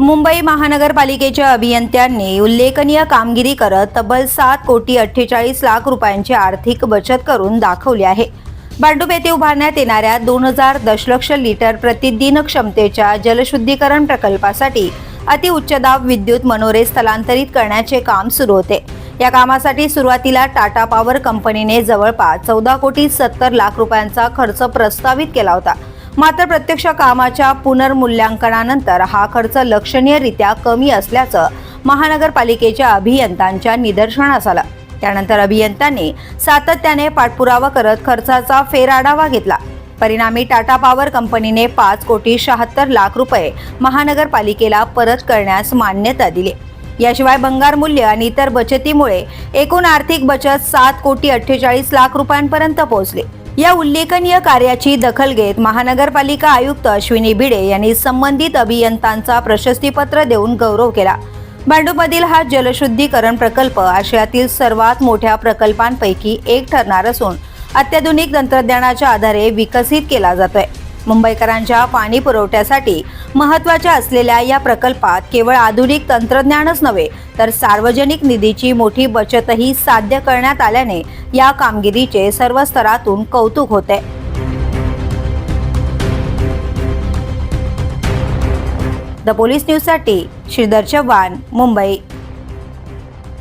मुंबई महानगरपालिकेच्या अभियंत्यांनी उल्लेखनीय कामगिरी करत तब्बल 7,48,00,000 रुपयांची आर्थिक बचत करून दाखवली आहे। भांडूप येथे उभारण्यात येणाऱ्या 2000 दशलक्ष लिटर प्रतिदिन क्षमतेच्या जलशुद्धीकरण प्रकल्पासाठी अतिउच्च दाब विद्युत मनोरे स्थलांतरित करण्याचे काम सुरू होते। या कामासाठी सुरुवातीला टाटा पॉवर कंपनीने जवळपास 14,70,00,000 रुपयांचा खर्च प्रस्तावित केला होता। मात्र प्रत्यक्ष कामाच्या पुनर्मूल्यांकनानंतर हा खर्च लक्षणीयरित्या कमी असल्याचं महानगरपालिकेच्या अभियंत्यांच्या निदर्शनास आलं। त्यानंतर अभियंत्यांनी सातत्याने पाठपुरावा करत खर्चाचा फेरआढावा घेतला। परिणामी टाटा पॉवर कंपनीने 5,76,00,000 रुपये महानगरपालिकेला परत करण्यास मान्यता दिली। याशिवाय भंगार मूल्य आणि इतर बचतीमुळे एकूण आर्थिक बचत 7,48,00,000 रुपयांपर्यंत पोहोचली। या उल्लेखनीय कार्याची दखल घेत महानगरपालिका आयुक्त अश्विनी भिडे यांनी संबंधित अभियंत्यांचा प्रशस्तीपत्र देऊन गौरव केला। भांडूपमधील हा जलशुद्धीकरण प्रकल्प आशियातील सर्वात मोठ्या प्रकल्पांपैकी एक ठरणार असून अत्याधुनिक तंत्रज्ञानाच्या आधारे विकसित केला जातोय। मुंबईकरांच्या पाणी पुरवठ्यासाठी महत्त्वाच्या असलेल्या या प्रकल्पात केवळ आधुनिक तंत्रज्ञानच नव्हे तर सार्वजनिक निधीची मोठी बचतही साध्य करण्यात आल्याने या कामगिरीचे सर्व स्तरातून कौतुक होते। द पोलीस न्यूजसाठी श्रीधर चव्हाण, मुंबई।